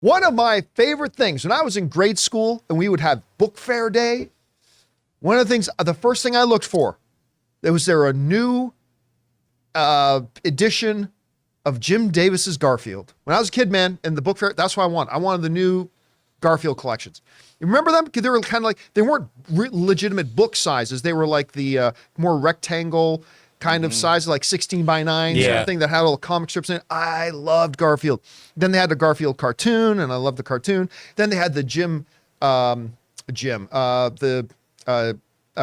One of my favorite things, when I was in grade school and we would have book fair day, one of the things, the first thing I looked for, was there a new edition of Jim Davis's Garfield. When I was a kid, man, in the book fair, that's what I wanted. I wanted the new Garfield collections. You remember them? Because they were kind of like, they weren't legitimate book sizes. They were like the more rectangle kind of size, like 16 by 9 sort of thing that had all the comic strips in it. I loved Garfield. Then they had the Garfield cartoon, and I loved the cartoon. Then they had the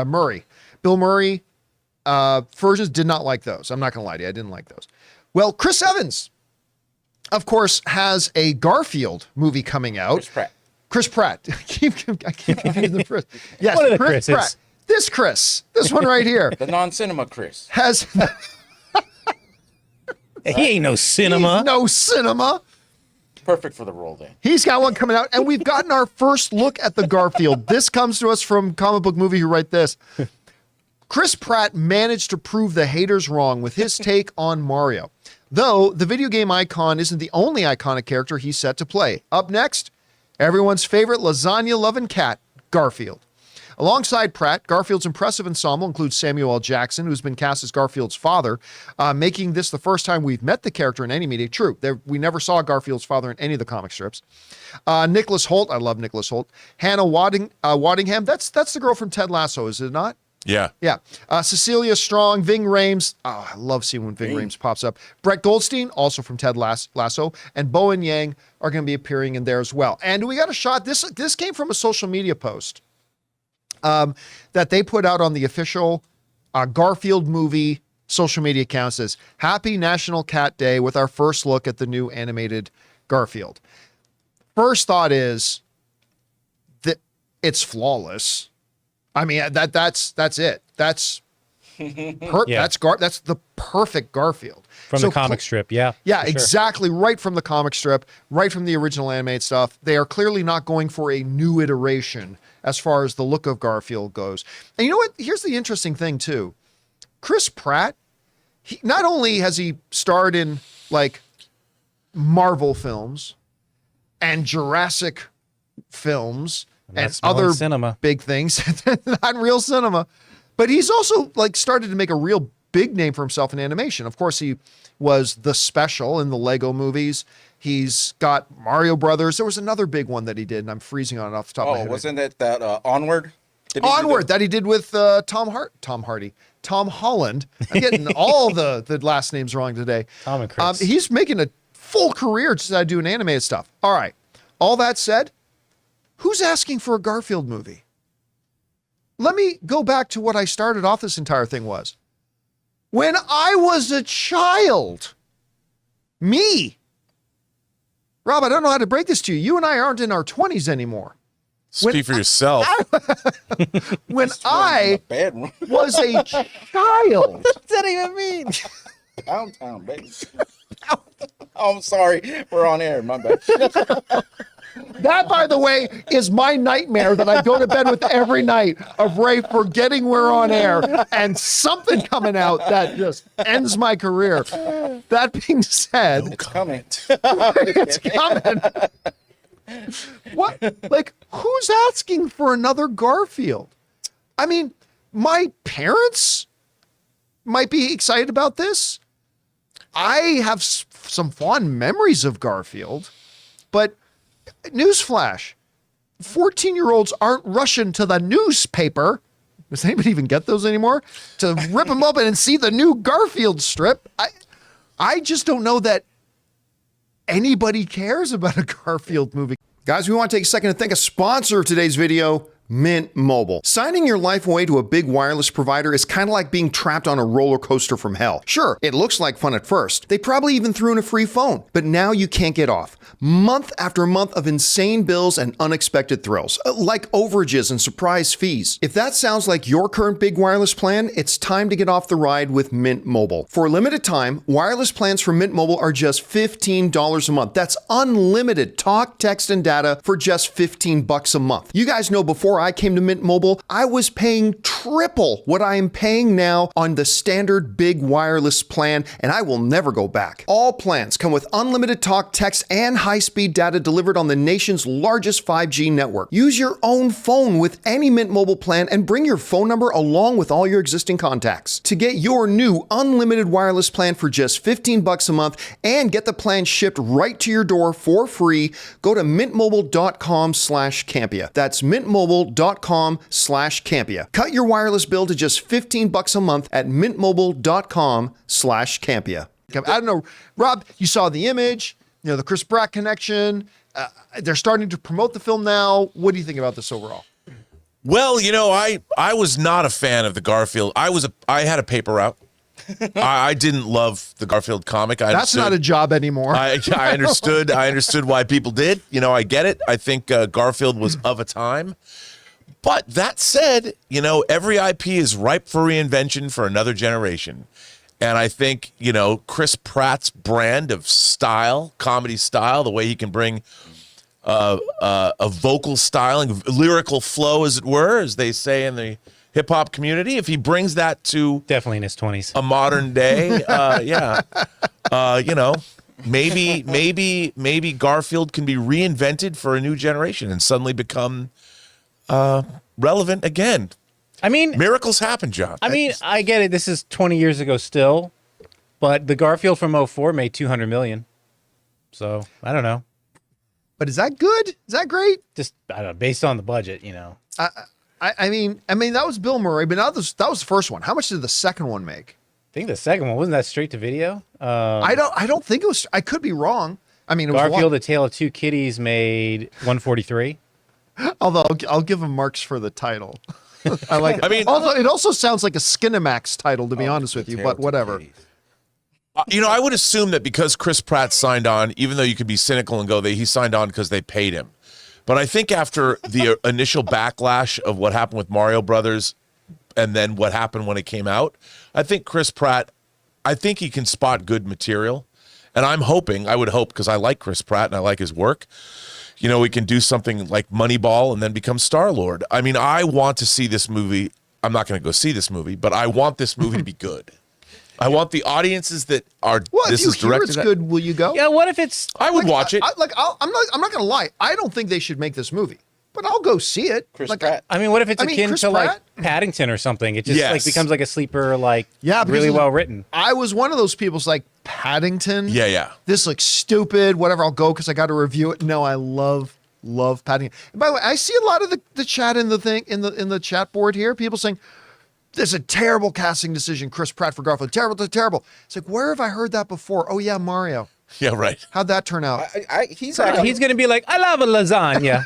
Murray. Bill Murray versions, did not like those. I'm not going to lie to you. I didn't like those. Well, Chris Evans, of course, has a Garfield movie coming out. Chris Pratt. I keep confusing the Chris. Yes, Chris Pratt. This one right here. The non-cinema Chris. Has... He ain't no cinema. He's no cinema. Perfect for the role then. He's got one coming out, and we've gotten our first look at the Garfield. This comes to us from Comic Book Movie, who write this. Chris Pratt managed to prove the haters wrong with his take on Mario. Though the video game icon isn't the only iconic character he's set to play. Up next, everyone's favorite lasagna-loving cat, Garfield. Alongside Pratt, Garfield's impressive ensemble includes Samuel L. Jackson, who's been cast as Garfield's father, making this the first time we've met the character in any media. True, we never saw Garfield's father in any of the comic strips. Nicholas Hoult, I love Nicholas Hoult. Hannah Waddingham, that's the girl from Ted Lasso, is it not? Yeah. Yeah. Cecilia Strong, Ving Rhames. Oh, I love seeing when Ving Rhames pops up. Brett Goldstein, also from Ted Lasso, and Bowen Yang are going to be appearing in there as well. And we got a shot. This came from a social media post that they put out on the official Garfield movie social media account. It says, "Happy National Cat Day with our first look at the new animated Garfield." First thought is that it's flawless. I mean, that's it. That's that's the perfect Garfield from the comic strip. Yeah, exactly. Right from the comic strip, right from the original animated stuff. They are clearly not going for a new iteration as far as the look of Garfield goes. And you know what? Here's the interesting thing too. Chris Pratt, not only has he starred in like Marvel films and Jurassic films and other big things, not real cinema, but he's also like started to make a real big name for himself in animation. Of course, he was the special in the Lego movies. He's got Mario Brothers. There was another big one that he did, and I'm freezing on it off the top of my head. Wasn't it that Onward? That he did with Tom Holland. I'm getting all the last names wrong today. Tom and Chris. He's making a full career just doing animated stuff. All right. All that said, who's asking for a Garfield movie? Let me go back to what I started off this entire thing was. When I was a child, Rob, I don't know how to break this to you. You and I aren't in our 20s anymore. Speak for yourself. When I was a child. What does that even mean? Pound town, baby. Oh, I'm sorry. We're on air. My bad. That, by the way, is my nightmare that I go to bed with every night of Ray forgetting we're on air and something coming out that just ends my career. That being said, it's coming. It's coming. What? Like, who's asking for another Garfield? I mean, my parents might be excited about this. I have some fond memories of Garfield, but newsflash, 14-year-olds aren't rushing to the newspaper. Does anybody even get those anymore? To rip them open and see the new Garfield strip. I just don't know that anybody cares about a Garfield movie. Guys, we want to take a second to thank a sponsor of today's video, Mint Mobile. Signing your life away to a big wireless provider is kind of like being trapped on a roller coaster from hell. Sure, it looks like fun at first. They probably even threw in a free phone, but now you can't get off. Month after month of insane bills and unexpected thrills, like overages and surprise fees. If that sounds like your current big wireless plan, it's time to get off the ride with Mint Mobile. For a limited time, wireless plans from Mint Mobile are just $15 a month. That's unlimited talk, text, and data for just $15 a month. You guys know before before I came to Mint Mobile, I was paying triple what I am paying now on the standard big wireless plan, and I will never go back. All plans come with unlimited talk, text, and high-speed data delivered on the nation's largest 5G network. Use your own phone with any Mint Mobile plan and bring your phone number along with all your existing contacts. To get your new unlimited wireless plan for just $15 a month and get the plan shipped right to your door for free, go to mintmobile.com/Campea. That's mintmobile.com/Campea. Cut your wireless bill to just $15 a month at mintmobile.com/Campea. I don't know, Rob, you saw the image, the Chris Pratt connection. They're starting to promote the film now. What do you think about this overall? Well, I was not a fan of the Garfield. I had a paper route. I didn't love the Garfield comic. That's not a job anymore. I understood. I understood why people did. I get it. I think Garfield was of a time. But that said, every IP is ripe for reinvention for another generation. And I think, Chris Pratt's brand of style, comedy style, the way he can bring a vocal styling, lyrical flow, as it were, as they say in the hip hop community, if he brings that to Definitely in his 20s. a modern day, maybe Garfield can be reinvented for a new generation and suddenly become relevant again. I mean, Miracles happen, John. I get it. This is 20 years ago still, but the Garfield from '04 made $200 million. So I don't know. But is that good? Is that great? Just I don't know. Based on the budget, I mean, that was Bill Murray, but that was the first one. How much did the second one make? I think the second one wasn't that straight to video. I don't think it was. I could be wrong. I mean, it was Garfield: A Tale of Two Kitties made 143. Although I'll give him marks for the title. I like it. I mean, it also sounds like a Skinamax title, to be honest with you, but whatever. I would assume that because Chris Pratt signed on, even though you could be cynical and go, he signed on because they paid him. But I think after the initial backlash of what happened with Mario Brothers and then what happened when it came out, I think Chris Pratt, he can spot good material. And I would hope, because I like Chris Pratt and I like his work, we can do something like Moneyball and then become Star-Lord. I mean, I want to see this movie. I'm not going to go see this movie, but I want this movie to be good. I want the audiences that are. Well, this if is you hear directed it's good, will you go? Yeah. What if it's? I would watch it. I'm not gonna lie. I don't think they should make this movie, but I'll go see it. Chris Pratt. I mean, what if it's akin Chris to like Pratt? Paddington or something? It just Yes. becomes like a sleeper, because really well written. I was one of those people who's like, Paddington. Yeah. This looks stupid. Whatever. I'll go because I got to review it. No, I love Paddington. And by the way, I see a lot of the chat in the chat board here. People saying, "There's a terrible casting decision, Chris Pratt for Garfield. Terrible. It's like, where have I heard that before? Oh yeah, Mario. Yeah, right. How'd that turn out? He's He's going to be like, I love a lasagna.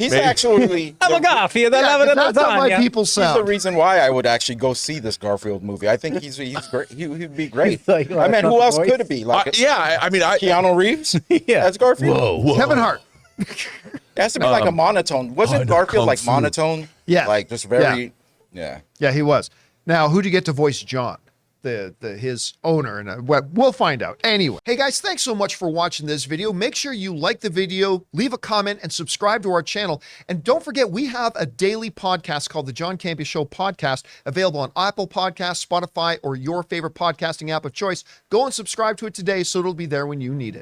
actually I'm a Garfield. I love a that's how my lasagna. people he's the sound. reason why I would actually go see this Garfield movie. I think he's great. He'd be great. He's like, I mean, who else could it be? Keanu Reeves? Yeah. That's Garfield. Whoa. Kevin Hart. It has to be like a monotone. Wasn't Garfield like monotone? Yeah. Like just very, yeah. Yeah, he was. Now, who'd you get to voice John? His owner, and we'll find out. Anyway, hey guys, thanks so much for watching this video. Make sure you like the video, leave a comment, and subscribe to our channel. And don't forget, we have a daily podcast called the John Campea Show podcast, available on Apple Podcasts, Spotify, or your favorite podcasting app of choice. Go and subscribe to it today so it'll be there when you need it.